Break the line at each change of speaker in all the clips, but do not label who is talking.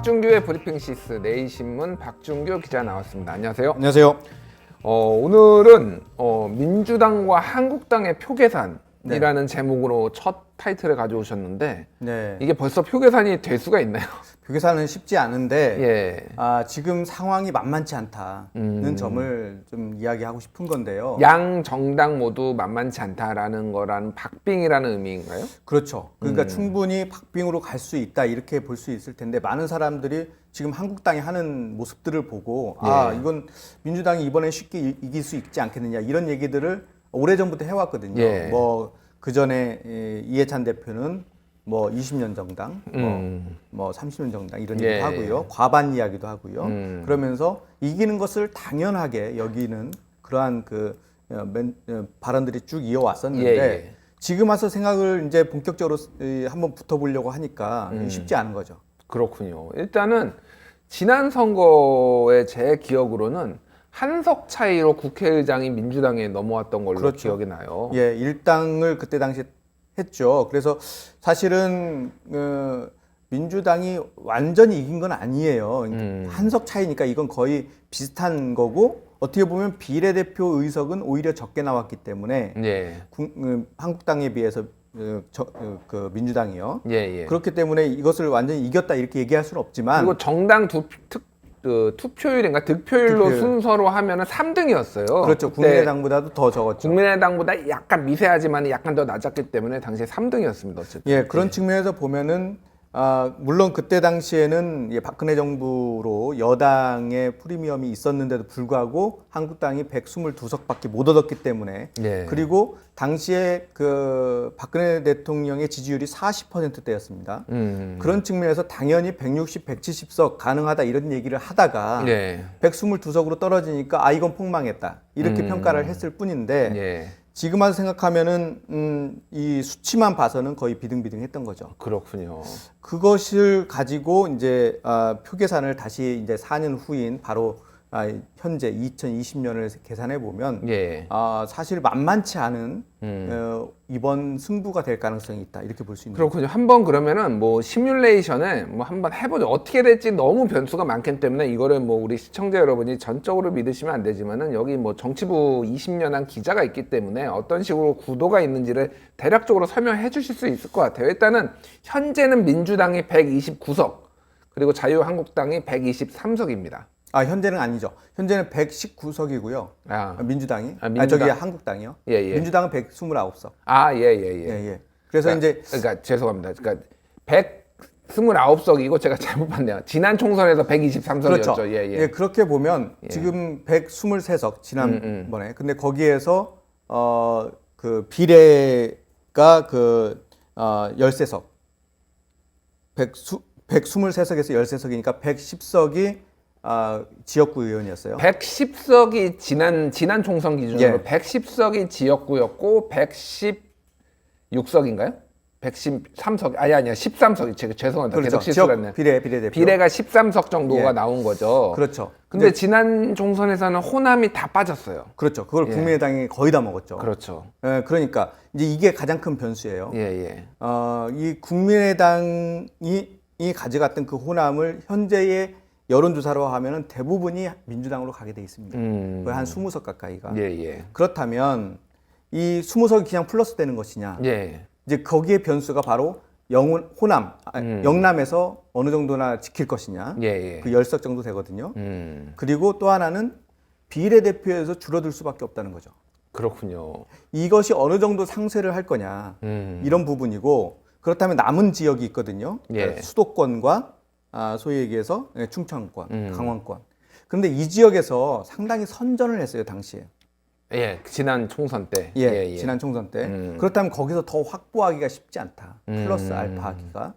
박준규의 브리핑 시스 내일신문 박준규 기자 나왔습니다. 안녕하세요.
안녕하세요.
오늘은 민주당과 한국당의 표계산이라는 제목으로 첫 타이틀을 가져오셨는데
네.
이게 벌써 표계산이 될 수가 있나요?
표계산은 쉽지 않은데
예.
지금 상황이 만만치 않다는 점을 좀 이야기하고 싶은 건데요.
양 정당 모두 만만치 않다라는 거란 박빙이라는 의미인가요?
그렇죠. 그러니까 충분히 박빙으로 갈 수 있다 이렇게 볼 수 있을 텐데 많은 사람들이 지금 한국당이 하는 모습들을 보고
예.
이건 민주당이 이번에 쉽게 이길 수 있지 않겠느냐 이런 얘기들을 오래전부터 해왔거든요.
예.
뭐 그전에 이해찬 대표는 뭐 20년 정당, 뭐 30년 정당 이런
예.
얘기도 하고요. 과반 이야기도 하고요. 그러면서 이기는 것을 당연하게 여기는 그러한 발언들이 쭉 이어왔었는데
예.
지금 와서 생각을 이제 본격적으로 한번 붙어보려고 하니까 쉽지 않은 거죠.
그렇군요. 일단은 지난 선거에 제 기억으로는 한석 차이로 국회의장이 민주당에 넘어왔던 걸로
그렇죠.
기억이 나요.
예, 일당을 그때 당시에 했죠. 그래서 사실은 민주당이 완전히 이긴 건 아니에요. 한석 차이니까 이건 거의 비슷한 거고 어떻게 보면 비례대표 의석은 오히려 적게 나왔기 때문에
예.
한국당에 비해서 민주당이요.
예.
그렇기 때문에 이것을 완전히 이겼다 이렇게 얘기할 수는 없지만
그리고 정당 투표율인가 득표율로
득표율.
순서로 하면은 3등이었어요.
그렇죠. 국민의당보다도 더 적었죠.
국민의당보다 약간 미세하지만 약간 더 낮았기 때문에 당시에 3등이었습니다. 어쨌든.
예, 그런 측면에서 보면은 물론 그때 당시에는 박근혜 정부로 여당의 프리미엄이 있었는데도 불구하고 한국당이 122석밖에 못 얻었기 때문에
예.
그리고 당시에 박근혜 대통령의 지지율이 40%대였습니다. 그런 측면에서 당연히 160, 170석 가능하다 이런 얘기를 하다가
예.
122석으로 떨어지니까 이건 폭망했다 이렇게 평가를 했을 뿐인데
예.
지금 와서 생각하면은 이 수치만 봐서는 거의 비등비등했던 거죠.
그렇군요.
그것을 가지고 이제 표계산을 다시 이제 4년 후인 바로 현재 2020년을 계산해 보면
예.
사실 만만치 않은 이번 승부가 될 가능성이 있다 이렇게 볼 수 있는.
그렇군요. 한번 그러면은 뭐 시뮬레이션을 뭐 한번 해보죠. 어떻게 될지 너무 변수가 많기 때문에 이거를 뭐 우리 시청자 여러분이 전적으로 믿으시면 안 되지만은 여기 뭐 정치부 20년 한 기자가 있기 때문에 어떤 식으로 구도가 있는지를 대략적으로 설명해 주실 수 있을 것 같아요. 일단은 현재는 민주당이 129석 그리고 자유한국당이 123석입니다.
현재는 아니죠. 현재는 119석이고요. 민주당이. 저기 한국당이요.
예.
민주당은 129석.
예.
그래서
그러니까 죄송합니다. 그러니까 129석이고 제가 잘못 봤네요. 지난 총선에서 123석이었죠.
그렇죠.
예.
그렇게 보면 지금 123석 지난번에. 근데 거기에서 그 비례가 13석. 123석에서 13석이니까 110석이 지역구 의원이었어요.
110석이 지난 총선 기준으로 110석이 지역구였고 116석인가요? 113석 아니야 13석이 죄송합니다.
그렇죠.
계속 실수했네.
비례대표.
비례가 13석 정도가 나온 거죠.
그렇죠.
근데 지난 총선에서는 호남이 다 빠졌어요.
그렇죠. 그걸 국민의당이 거의 다 먹었죠.
그렇죠.
그러니까 이제 이게 가장 큰 변수예요. 이 국민의당이 가져갔던 그 호남을 현재의 여론조사로 하면은 대부분이 민주당으로 가게 돼 있습니다. 거의 한 20석 가까이가. 그렇다면 이 20석이 그냥 플러스 되는 것이냐. 이제 거기에 변수가 바로 호남, 영남에서 어느 정도나 지킬 것이냐. 그 10석 정도 되거든요. 그리고 또 하나는 비례대표에서 줄어들 수밖에 없다는 거죠.
그렇군요.
이것이 어느 정도 상쇄를 할 거냐. 이런 부분이고 그렇다면 남은 지역이 있거든요. 그러니까 수도권과 소위 얘기해서 충청권, 강원권. 그런데 이 지역에서 상당히 선전을 했어요, 당시에.
지난 총선 때.
지난 총선 때. 그렇다면 거기서 더 확보하기가 쉽지 않다. 플러스 알파하기가.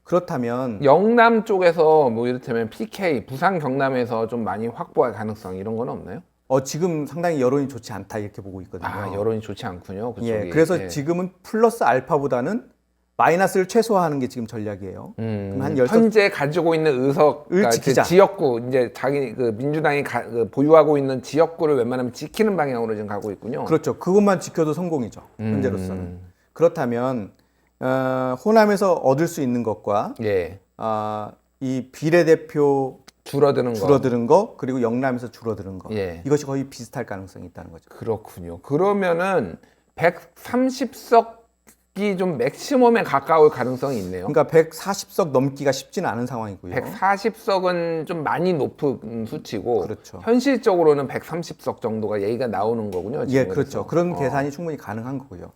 그렇다면
영남 쪽에서 뭐 이를테면 PK, 부산 경남에서 좀 많이 확보할 가능성 이런 건 없나요?
지금 상당히 여론이 좋지 않다 이렇게 보고 있거든요.
여론이 좋지 않군요. 그쪽이.
그래서 지금은 플러스 알파보다는 마이너스를 최소화하는 게 지금 전략이에요. 그럼 한
현재 가지고 있는 의석, 그러니까 지역구, 이제 자기 민주당이 보유하고 있는 지역구를 웬만하면 지키는 방향으로 지금 가고 있군요.
그렇죠. 그것만 지켜도 성공이죠. 현재로서는. 그렇다면 호남에서 얻을 수 있는 것과 이 비례대표
줄어드는
거 그리고 영남에서 줄어드는 거
예.
이것이 거의 비슷할 가능성이 있다는 거죠.
그렇군요. 그러면은 130석이 좀 맥시멈에 가까울 가능성이 있네요.
그러니까 140석 넘기가 쉽지는 않은 상황이고요.
140석은 좀 많이 높은 수치고
그렇죠.
현실적으로는 130석 정도가 얘기가 나오는 거군요.
예, 그렇죠. 그런 계산이 충분히 가능한 거고요.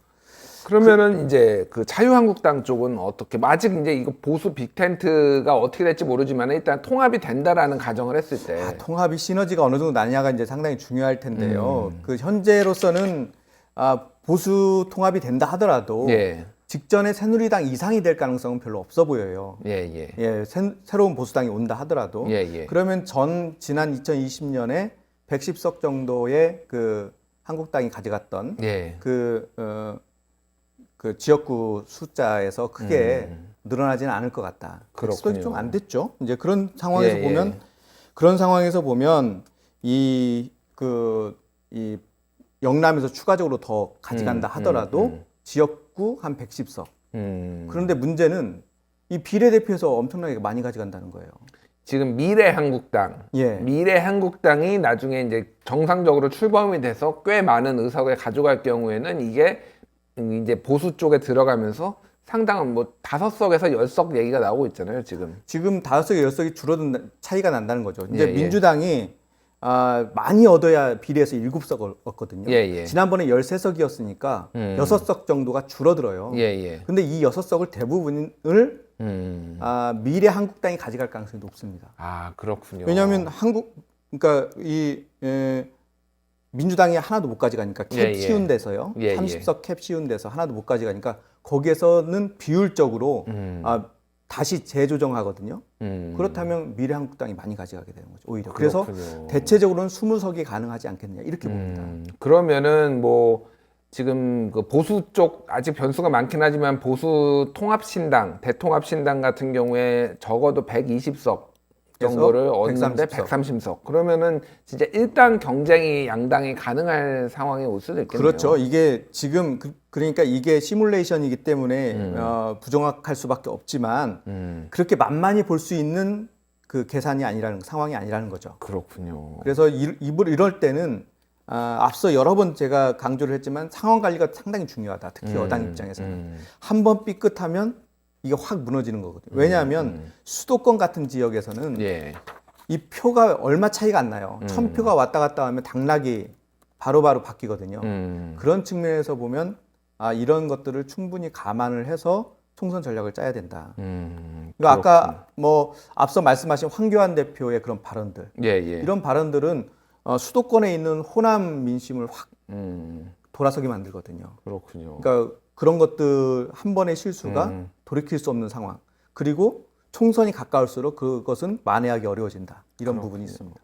그러면은 이제 그 자유한국당 쪽은 어떻게 아직 이제 이거 보수 빅텐트가 어떻게 될지 모르지만 일단 통합이 된다라는 가정을 했을 때
통합이 시너지가 어느 정도 나냐가 이제 상당히 중요할 텐데요. 그 현재로서는 보수 통합이 된다 하더라도
예.
직전에 새누리당 이상이 될 가능성은 별로 없어 보여요.
예.
새로운 보수당이 온다 하더라도
예.
그러면 지난 2020년에 110석 정도의 그 한국당이 가져갔던
예.
그 지역구 숫자에서 크게 늘어나지는 않을 것 같다.
그렇군요.
좀 안 됐죠. 이제 그런 상황에서
예.
보면 이 영남에서 추가적으로 더 가져간다 하더라도 지역구 한 110석. 그런데 문제는 이 비례대표에서 엄청나게 많이 가져간다는 거예요.
지금 미래한국당이 나중에 이제 정상적으로 출범이 돼서 꽤 많은 의석을 가져갈 경우에는 이게 이제 보수 쪽에 들어가면서 상당한 뭐 5석에서 10석 얘기가 나오고 있잖아요, 지금.
지금 5석에 10석이 줄어든 차이가 난다는 거죠. 이제
예.
민주당이 많이 얻어야 비례해서 7석을 얻거든요.
예.
지난번에 13석이었으니까 6석 정도가 줄어들어요.
예.
근데 이 6석을 대부분을 미래한국당이 가져갈 가능성이 높습니다.
아, 그렇군요.
왜냐하면 그러니까 민주당이 하나도 못 가져가니까 캡 씌운 데서요. 30석 캡 씌운 데서 하나도 못 가져가니까 거기에서는 비율적으로 다시 재조정하거든요. 그렇다면 미래한국당이 많이 가져가게 되는 거죠. 오히려.
그렇군요.
그래서 대체적으로는 20석이 가능하지 않겠느냐 이렇게 봅니다.
그러면은 뭐 지금 그 보수 쪽 아직 변수가 많긴 하지만 보수 통합신당, 대통합신당 같은 경우에 적어도 120석 정도를 얻는데 130석. 그러면은 진짜 일당 경쟁이 양당이 가능할 상황이 올 수도 있겠네요.
그렇죠. 이게 지금 그러니까 이게 시뮬레이션이기 때문에 부정확할 수밖에 없지만 그렇게 만만히 볼 수 있는 그 계산이 아니라는 상황이 아니라는 거죠.
그렇군요.
그래서 이럴 때는 앞서 여러 번 제가 강조를 했지만 상황 관리가 상당히 중요하다. 특히 여당 입장에서는 한 번 삐끗하면 이게 확 무너지는 거거든요. 왜냐하면 수도권 같은 지역에서는 이 표가 얼마 차이가 안 나요. 1000표가 왔다 갔다 하면 당락이 바로바로 바뀌거든요. 그런 측면에서 보면 이런 것들을 충분히 감안을 해서 총선 전략을 짜야 된다. 그러니까 아까 뭐 앞서 말씀하신 황교안 대표의 그런 발언들, 이런 발언들은 수도권에 있는 호남 민심을 확 돌아서게 만들거든요.
그렇군요.
그러니까 그런 것들 한 번의 실수가 돌이킬 수 없는 상황. 그리고 총선이 가까울수록 그것은 만회하기 어려워진다. 이런 부분이 있습니다.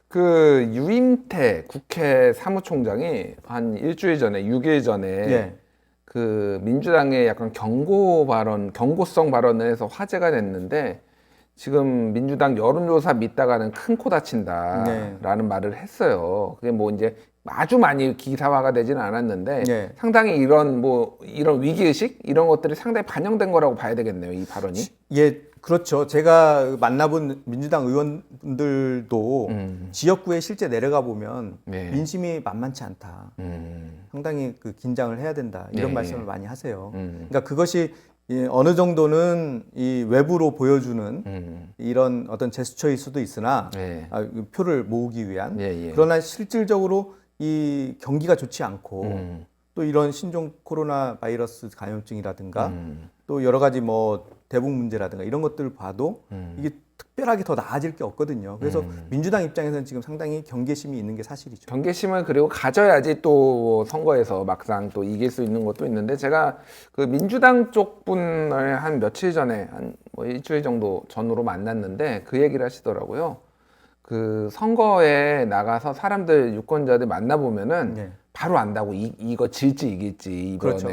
그 유임태 국회 사무총장이 한 일주일 전에, 6일 전에 그 민주당의 약간 경고성 발언을 해서 화제가 됐는데 지금 민주당 여론조사 믿다가는 큰 코 다친다라는 말을 했어요. 그게 뭐 이제 아주 많이 기사화가 되지는 않았는데 상당히 이런 위기의식 이런 것들이 상당히 반영된 거라고 봐야 되겠네요, 이 발언이.
예, 그렇죠. 제가 만나본 민주당 의원들도 지역구에 실제 내려가 보면 민심이 만만치 않다. 상당히 그 긴장을 해야 된다. 이런 말씀을 많이 하세요. 그러니까 그것이 어느 정도는 이 외부로 보여주는 이런 어떤 제스처일 수도 있으나 표를 모으기 위한 그러나 실질적으로 이 경기가 좋지 않고 또 이런 신종 코로나 바이러스 감염증이라든가 또 여러 가지 뭐 대북 문제라든가 이런 것들을 봐도 이게 특별하게 더 나아질 게 없거든요. 그래서 민주당 입장에서는 지금 상당히 경계심이 있는 게 사실이죠.
경계심을 그리고 가져야지 또 선거에서 막상 또 이길 수 있는 것도 있는데 제가 그 민주당 쪽 분을 한 며칠 전에 한 뭐 일주일 정도 전으로 만났는데 그 얘기를 하시더라고요. 그 선거에 나가서 사람들 유권자들 만나보면은 바로 안다고 이거 질지 이길지 이번에.
그렇죠.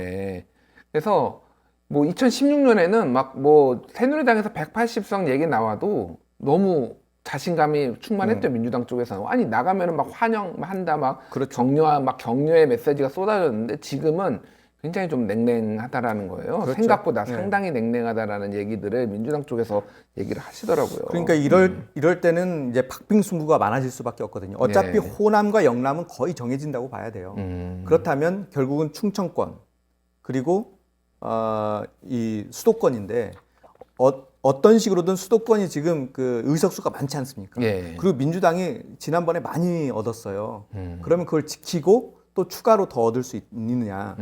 그래서 뭐 2016년에는 막 뭐 새누리당에서 180석 얘기 나와도 너무 자신감이 충만했죠. 민주당 쪽에서는. 아니 나가면은 막 환영한다 막 격려의 메시지가 쏟아졌는데 지금은 굉장히 좀 냉랭하다라는 거예요.
그렇죠.
생각보다
네.
상당히 냉랭하다라는 얘기들을 민주당 쪽에서 얘기를 하시더라고요.
그러니까 이럴 때는 이제 박빙 승부가 많아질 수밖에 없거든요. 어차피
네.
호남과 영남은 거의 정해진다고 봐야 돼요. 그렇다면 결국은 충청권 그리고 이 수도권인데 어떤 식으로든 수도권이 지금 그 의석수가 많지 않습니까?
예.
그리고 민주당이 지난번에 많이 얻었어요. 그러면 그걸 지키고 또 추가로 더 얻을 수 있느냐?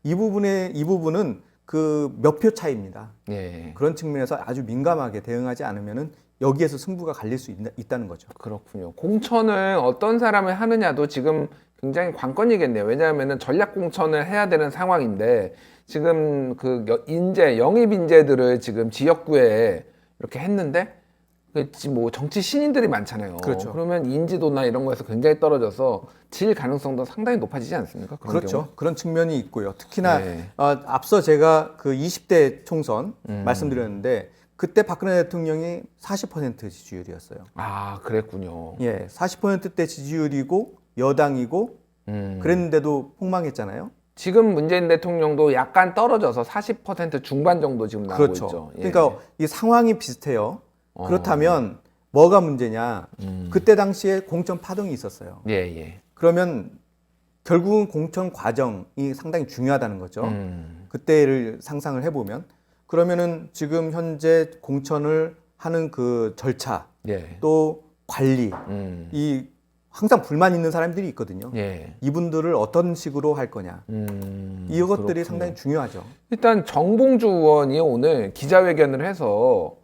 이 부분은 그 몇 표 차이입니다.
예.
그런 측면에서 아주 민감하게 대응하지 않으면은 여기에서 승부가 갈릴 수 있다는 거죠.
그렇군요. 공천을 어떤 사람을 하느냐도 지금 굉장히 관건이겠네요. 왜냐하면은 전략 공천을 해야 되는 상황인데 지금 그 영입 인재들을 지금 지역구에 이렇게 했는데 뭐 정치 신인들이 많잖아요.
그렇죠.
그러면 인지도나 이런 거에서 굉장히 떨어져서 질 가능성도 상당히 높아지지 않습니까? 그런
그렇죠.
경우?
그런 측면이 있고요. 특히나
네.
앞서 제가 그 20대 총선 말씀드렸는데 그때 박근혜 대통령이 40% 지지율이었어요.
아, 그랬군요.
예, 40%대 지지율이고 여당이고 그랬는데도 폭망했잖아요.
지금 문재인 대통령도 약간 떨어져서 40% 중반 정도 지금 나오고
그렇죠.
있죠. 예.
그러니까 이 상황이 비슷해요. 그렇다면 뭐가 문제냐? 그때 당시에 공천 파동이 있었어요.
예, 예.
그러면 결국은 공천 과정이 상당히 중요하다는 거죠. 그때를 상상을 해보면 그러면은 지금 현재 공천을 하는 그 절차
예.
또 관리 이 항상 불만 있는 사람들이 있거든요.
예.
이분들을 어떤 식으로 할 거냐 이것들이
그렇군요.
상당히 중요하죠.
일단 정봉주 의원이 오늘 기자회견을 해서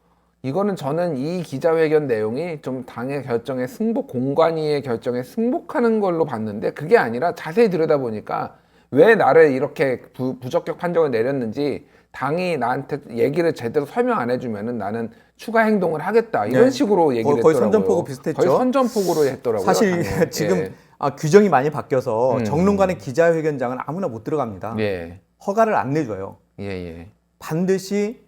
이거는 저는 이 기자회견 내용이 좀 당의 결정에 공관위의 결정에 승복하는 걸로 봤는데 그게 아니라 자세히 들여다보니까 왜 나를 이렇게 부적격 판정을 내렸는지 당이 나한테 얘기를 제대로 설명 안 해주면은 나는 추가 행동을 하겠다 이런
네.
식으로 얘기를
거의
했더라고요.
선전포고 비슷했죠.
거의 선전포고로 했더라고요.
사실
당연히.
지금
예.
규정이 많이 바뀌어서 정론관의 기자회견장은 아무나 못 들어갑니다.
예.
허가를 안 내줘요.
예, 예.
반드시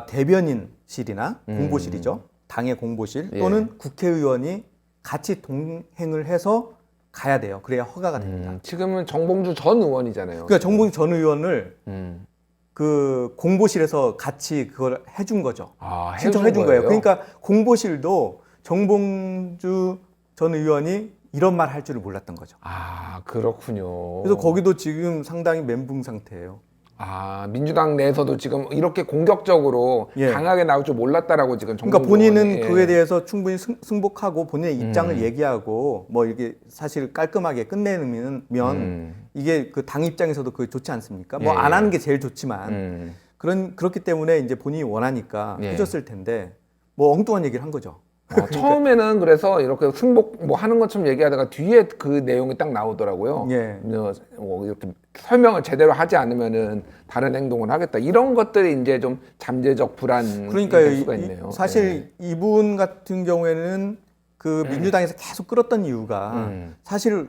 대변인실이나 공보실이죠. 당의 공보실
예.
또는 국회의원이 같이 동행을 해서 가야 돼요. 그래야 허가가 됩니다.
지금은 정봉주 전 의원이잖아요.
그러니까 정봉주 전 의원을
음.
그 공보실에서 같이 그걸 해준 거죠.
아,
신청해 준
해준
거예요.
거예요?
그러니까 공보실도 정봉주 전 의원이 이런 말 할 줄을 몰랐던 거죠.
아, 그렇군요.
그래서 거기도 지금 상당히 멘붕 상태예요.
아, 민주당 내에서도 지금 이렇게 공격적으로
예.
강하게 나올 줄 몰랐다라고 지금
그러니까
정봉주
본인은
의원이, 예.
그에 대해서 충분히 승복하고 본인의 입장을 얘기하고 뭐 이게 사실 깔끔하게 끝내면 이게 그 당 입장에서도 그게 좋지 않습니까? 뭐
예,
안
예.
하는 게 제일 좋지만 그렇기 때문에 이제 본인이 원하니까
예.
해줬을 텐데 뭐 엉뚱한 얘기를 한 거죠.
처음에는 그래서 이렇게 승복 뭐 하는 것처럼 얘기하다가 뒤에 그 내용이 딱 나오더라고요.
예.
이렇게 설명을 제대로 하지 않으면은 다른 행동을 하겠다. 이런 것들이 이제 좀 잠재적 불안이
그러니까요.
될 수가 있네요.
사실 이분 같은 경우에는 그 민주당에서 계속 끌었던 이유가 사실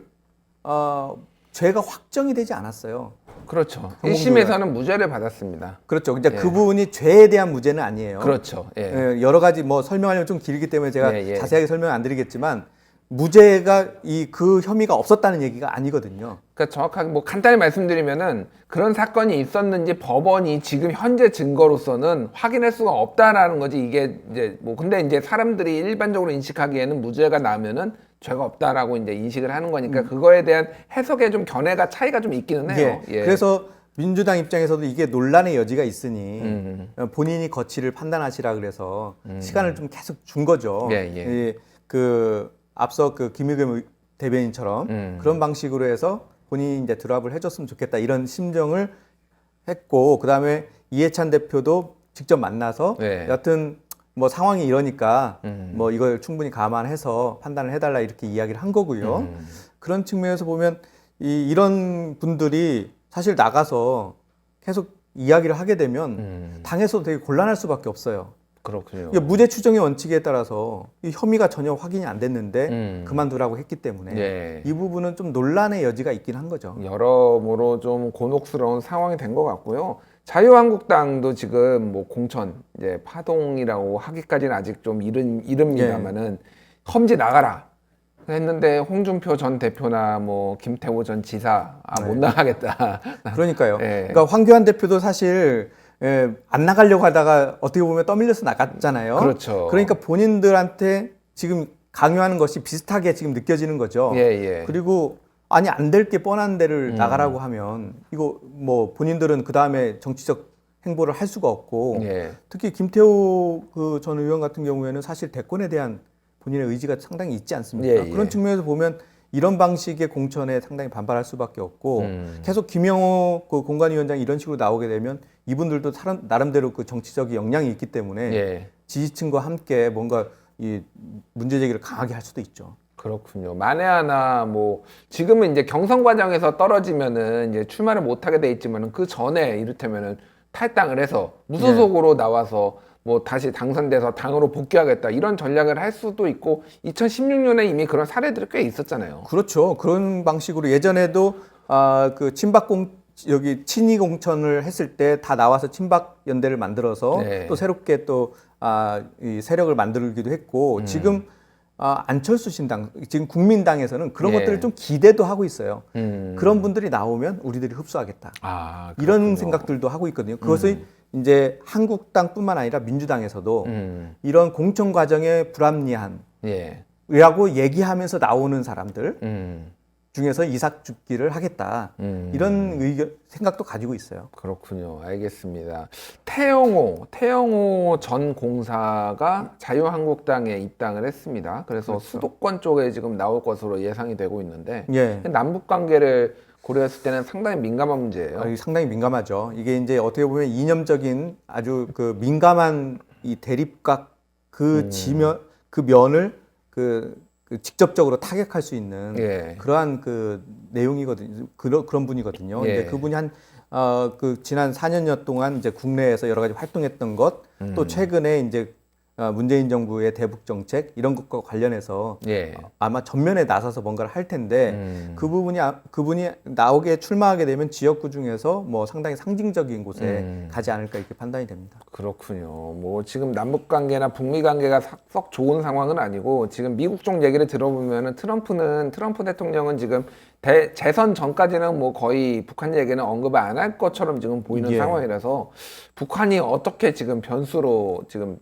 죄가 확정이 되지 않았어요.
그렇죠.
정봉주
1심에서는 무죄를 받았습니다.
그렇죠. 이제
예.
그 부분이 죄에 대한 무죄는 아니에요.
그렇죠. 예.
예, 여러 가지 뭐 설명하려면 좀 길기 때문에 제가
예, 예.
자세하게 설명 안 드리겠지만 무죄가 그 혐의가 없었다는 얘기가 아니거든요.
그러니까 정확하게 뭐 간단히 말씀드리면은 그런 사건이 있었는지 법원이 지금 현재 증거로서는 확인할 수가 없다라는 거지. 이게 이제 뭐 근데 이제 사람들이 일반적으로 인식하기에는 무죄가 나면은 죄가 없다라고 이제 인식을 하는 거니까 그거에 대한 해석에 좀 견해가 차이가 좀 있기는 해요.
예. 그래서 민주당 입장에서도 이게 논란의 여지가 있으니 본인이 거취를 판단하시라 그래서 시간을 좀 계속 준 거죠.
예, 예.
그 앞서 그 김의겸 대변인처럼 그런 방식으로 해서 본인이 이제 드랍을 해줬으면 좋겠다 이런 심정을 했고 그 다음에 이해찬 대표도 직접 만나서
네.
여하튼 뭐 상황이 이러니까 뭐 이걸 충분히 감안해서 판단을 해달라 이렇게 이야기를 한 거고요. 그런 측면에서 보면 이런 분들이 사실 나가서 계속 이야기를 하게 되면 당에서도 되게 곤란할 수밖에 없어요.
그렇군요.
이게 무죄 추정의 원칙에 따라서 이 혐의가 전혀 확인이 안 됐는데 그만두라고 했기 때문에
예.
이 부분은 좀 논란의 여지가 있긴 한 거죠.
여러모로 좀 곤혹스러운 상황이 된 것 같고요. 자유한국당도 지금 뭐 공천 이제 파동이라고 하기까지는 아직 좀 이릅니다만은 험지 나가라. 했는데 홍준표 전 대표나 뭐 김태호 전 지사
네.
못 나가겠다.
그러니까요.
예.
그러니까 황교안 대표도 사실 안 나가려고 하다가 어떻게 보면 떠밀려서 나갔잖아요.
그렇죠.
그러니까 본인들한테 지금 강요하는 것이 비슷하게 지금 느껴지는 거죠.
예.
그리고 아니 안 될 게 뻔한 데를 나가라고 하면 이거 뭐 본인들은 그 다음에 정치적 행보를 할 수가 없고
예.
특히 김태호 그 전 의원 같은 경우에는 사실 대권에 대한 본인의 의지가 상당히 있지 않습니까?
예.
그런 측면에서 보면 이런 방식의 공천에 상당히 반발할 수밖에 없고 계속 김영호 그 공관위원장이 이런 식으로 나오게 되면 이분들도 나름대로 그 정치적 역량이 있기 때문에
예.
지지층과 함께 뭔가 이 문제 제기를 강하게 할 수도 있죠.
그렇군요. 만에 하나 뭐 지금은 이제 경선 과정에서 떨어지면은 이제 출마를 못 하게 돼 있지만은 그 전에 이를테면은 탈당을 해서 무소속으로 나와서 뭐 다시 당선돼서 당으로 복귀하겠다 이런 전략을 할 수도 있고 2016년에 이미 그런 사례들이 꽤 있었잖아요.
그렇죠. 그런 방식으로 예전에도 그 여기 친이 공천을 했을 때 다 나와서 친박 연대를 만들어서
네.
또 새롭게 이 세력을 만들기도 했고 지금 안철수 신당 지금 국민당에서는 그런
예.
것들을 좀 기대도 하고 있어요. 그런 분들이 나오면 우리들이 흡수하겠다. 이런 생각들도 하고 있거든요. 그것을 이제 한국당뿐만 아니라 민주당에서도 이런 공천 과정의 불합리한
예.
라고 얘기하면서 나오는 사람들 중에서 이삭 죽기를 하겠다. 이런 생각도 가지고 있어요.
그렇군요. 알겠습니다. 태영호 전 공사가 자유한국당에 입당을 했습니다. 그래서
그렇죠.
수도권 쪽에 지금 나올 것으로 예상이 되고 있는데
예.
남북 관계를 고려했을 때는 상당히 민감한 문제예요.
이게 상당히 민감하죠. 이게 이제 어떻게 보면 이념적인 아주 그 민감한 이 대립각 그 면을 직접적으로 타격할 수 있는
예.
그러한 그 내용이거든요. 그런 분이거든요.
예.
이제 그분이 그 지난 4년여 동안 이제 국내에서 여러 가지 활동했던 것, 또 최근에 이제 문재인 정부의 대북 정책 이런 것과 관련해서
예.
아마 전면에 나서서 뭔가를 할 텐데 그분이 나오게 출마하게 되면 지역구 중에서 뭐 상당히 상징적인 곳에 가지 않을까 이렇게 판단이 됩니다.
그렇군요. 뭐 지금 남북 관계나 북미 관계가 썩 좋은 상황은 아니고 지금 미국 쪽 얘기를 들어보면은 트럼프 대통령은 지금 재선 전까지는 뭐 거의 북한 얘기는 언급을 안 할 것처럼 지금 보이는
예.
상황이라서 북한이 어떻게 지금 변수로 지금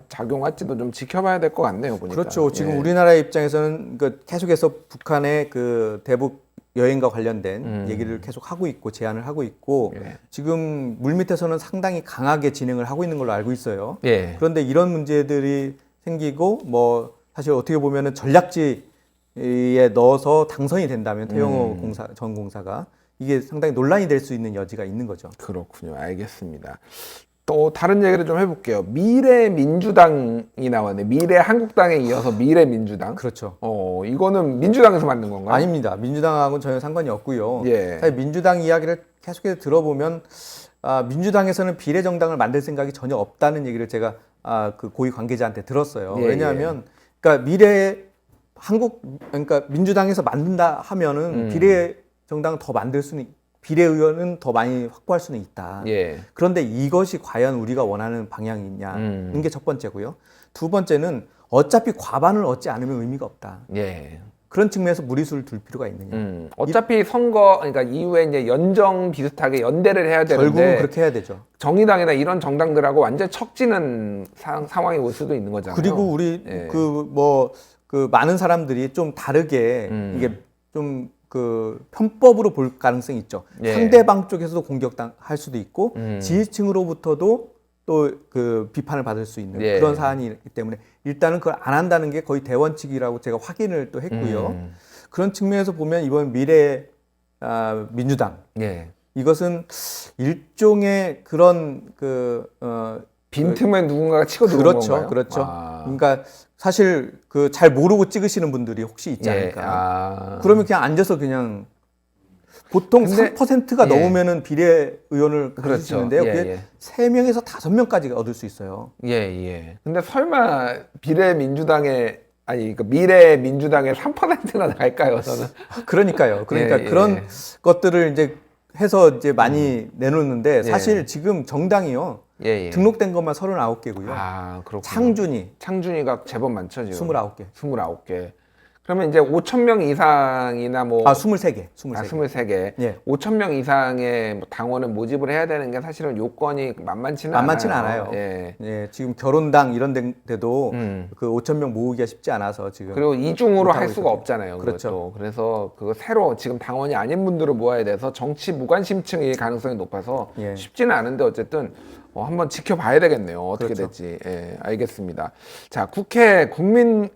작용할지도 좀 지켜봐야 될 것 같네요. 보니까.
그렇죠. 지금
예.
우리나라의 입장에서는 계속해서 북한의 그 대북 여행과 관련된 얘기를 계속 하고 있고 제안을 하고 있고
예.
지금 물밑에서는 상당히 강하게 진행을 하고 있는 걸로 알고 있어요.
예.
그런데 이런 문제들이 생기고 뭐 사실 어떻게 보면은 전략지에 넣어서 당선이 된다면 태영호 전 공사가 이게 상당히 논란이 될 수 있는 여지가 있는 거죠.
그렇군요. 알겠습니다. 또 다른 얘기를 좀 해볼게요. 미래민주당이 나왔네. 미래한국당에 이어서 미래민주당.
그렇죠.
이거는 민주당에서 만든 건가요?
아닙니다. 민주당하고는 전혀 상관이 없고요.
예.
사실 민주당 이야기를 계속해서 들어보면 민주당에서는 비례정당을 만들 생각이 전혀 없다는 얘기를 제가 그 고위 관계자한테 들었어요.
예,
왜냐하면 그러니까 그러니까 민주당에서 만든다 하면은 비례정당을 더 만들 수는 비례의원은 더 많이 확보할 수는 있다.
예.
그런데 이것이 과연 우리가 원하는 방향이냐는 게 첫 번째고요. 두 번째는 어차피 과반을 얻지 않으면 의미가 없다.
예.
그런 측면에서 무리수를 둘 필요가 있느냐.
어차피 그러니까 이후에 이제 연정 비슷하게 연대를 해야 되는데
결국은 그렇게 해야 되죠.
정의당이나 이런 정당들하고 완전 척지는 상황이 올 수도 있는 거잖아요.
그리고 우리
예.
그 많은 사람들이 좀 다르게 이게 좀 그 편법으로 볼 가능성이 있죠.
예.
상대방 쪽에서도 공격할 수도 있고 지지층으로부터도 또 그 비판을 받을 수 있는
예.
그런 사안이기 때문에 일단은 그걸 안 한다는 게 거의 대원칙이라고 제가 확인을 또 했고요. 그런 측면에서 보면 이번 민주당
예.
이것은 일종의 그런
빈틈에 누군가가 치고 들어온
그렇죠,
건가요?
그렇죠. 그러니까 사실 그 잘 모르고 찍으시는 분들이 혹시 있지 않을까. 그러면 그냥 앉아서 그냥 보통
근데,
3%가 넘으면은 비례의원을
그렇죠.
가지시는데요. 그게 3명에서 5명까지 얻을 수 있어요.
예. 근데 설마 미래민주당의 3%나 날까요, 저는?
그러니까
예.
그런 것들을 이제 해서 이제 많이 내놓는데 사실 지금 정당이요.
예.
등록된 것만 39개고요.
그렇군요.
창준이가
제법 많죠, 지금.
29개.
29개. 그러면 이제 5,000명 이상이나 뭐
23개.
23개.
예.
5,000명 이상의 뭐 당원을 모집을 해야 되는 게 사실은 요건이 만만치는
않아요.
예.
예, 지금 결혼당 이런 데도 그 5,000명 모으기가 쉽지 않아서 지금.
그리고 이중으로 할 수가
있거든요.
없잖아요.
그렇죠.
그것도. 그래서 그거 새로 지금 당원이 아닌 분들을 모아야 돼서 정치 무관심층의 가능성이 높아서
예.
쉽지는 않은데 어쨌든 한번 지켜봐야 되겠네요. 어떻게
그렇죠.
될지. 예, 알겠습니다. 자, 국회 국민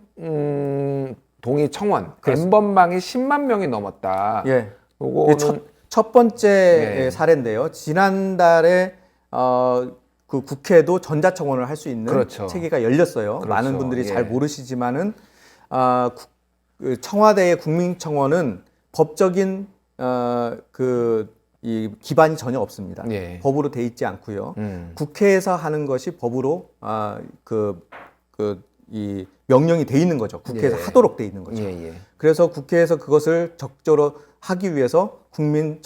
동의 청원 N번방이 10만 명이 넘었다.
예.
요거는
첫 번째
예.
사례인데요. 지난달에 그 국회도 전자청원을 할 수 있는
그렇죠.
체계가 열렸어요.
그렇죠.
많은 분들이
예.
잘 모르시지만은 그 청와대의 국민청원은 법적인 이 기반이 전혀 없습니다.
예.
법으로 돼 있지 않고요. 국회에서 하는 것이 법으로 이 명령이 돼 있는 거죠. 국회에서
예.
하도록 돼 있는 거죠.
예.
그래서 국회에서 그것을 적절히 하기 위해서 국민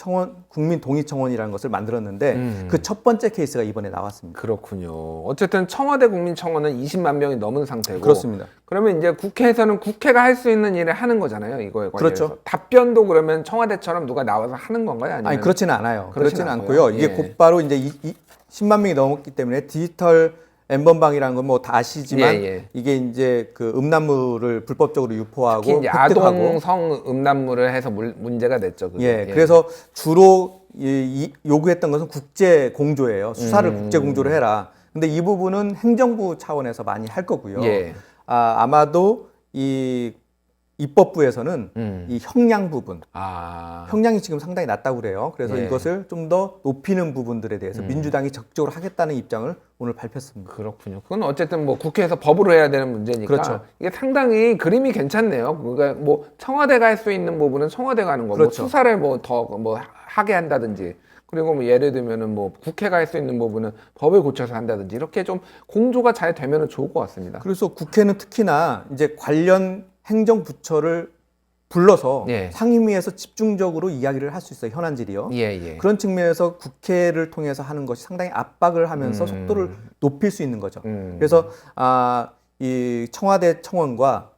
동의 청원이라는 것을 만들었는데 그 첫 번째 케이스가 이번에 나왔습니다.
그렇군요. 어쨌든 청와대 국민청원은 20만 명이 넘은 상태고.
그렇습니다.
그러면 이제 국회에서는 국회가 할 수 있는 일을 하는 거잖아요. 이거에 관해서.
그렇죠.
답변도 그러면 청와대처럼 누가 나와서 하는 건가요? 아니면
아니 그렇지는 않아요.
그렇진
그렇지는
않고요.
않고요. 이게
예.
곧바로 이제 10만 명이 넘었기 때문에 디지털 N번방이라는 건 뭐 다 아시지만
예.
이게 이제 그 음란물을 불법적으로 유포하고
특히
획득하고
아동 성 음란물을 해서 문제가 됐죠. 그게.
예, 그래서 주로 요구했던 것은 국제 공조예요. 수사를 국제 공조로 해라. 근데 이 부분은 행정부 차원에서 많이 할 거고요.
예.
아마도 이 입법부에서는 이 형량 부분, 형량이 지금 상당히 낮다고 그래요. 그래서
예.
이것을 좀 더 높이는 부분들에 대해서 민주당이 적극적으로 하겠다는 입장을 오늘 발표했습니다.
그렇군요. 그건 어쨌든 뭐 국회에서 법으로 해야 되는 문제니까
그렇죠.
이게 상당히 그림이 괜찮네요. 그러니까 뭐 청와대가 할 수 있는 부분은 청와대가 하는 거고
그렇죠.
뭐 수사를 뭐 더 뭐 하게 한다든지 그리고 뭐 예를 들면은 뭐 국회가 할 수 있는 부분은 법을 고쳐서 한다든지 이렇게 좀 공조가 잘 되면은 좋을 것 같습니다.
그래서 국회는 특히나 이제 관련 행정부처를 불러서
예.
상임위에서 집중적으로 이야기를 할 수 있어요. 현안질이요.
예.
그런 측면에서 국회를 통해서 하는 것이 상당히 압박을 하면서 속도를 높일 수 있는 거죠. 그래서 이 청와대 청원과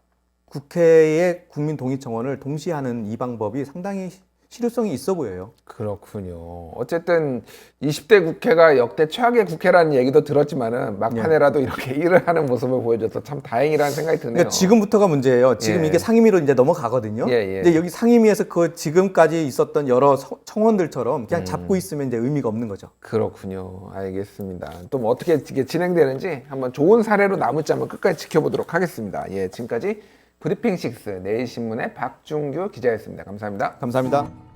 국회의 국민 동의 청원을 동시에 하는 이 방법이 상당히 실효성이 있어 보여요.
그렇군요. 어쨌든 20대 국회가 역대 최악의 국회라는 얘기도 들었지만은 막판에라도 이렇게 일을 하는 모습을 보여줘서 참 다행이라는 생각이 드네요.
그러니까 지금부터가 문제예요. 지금
예.
이게 상임위로 이제 넘어가거든요.
예.
근데 여기 상임위에서 그 지금까지 있었던 여러 청원들처럼 그냥 잡고 있으면 이제 의미가 없는 거죠.
그렇군요. 알겠습니다. 또 뭐 어떻게 이게 진행되는지 한번 좋은 사례로 남을자면 끝까지 지켜보도록 하겠습니다. 예, 지금까지 브리핑 6 내일신문의 박준규 기자였습니다. 감사합니다.
감사합니다.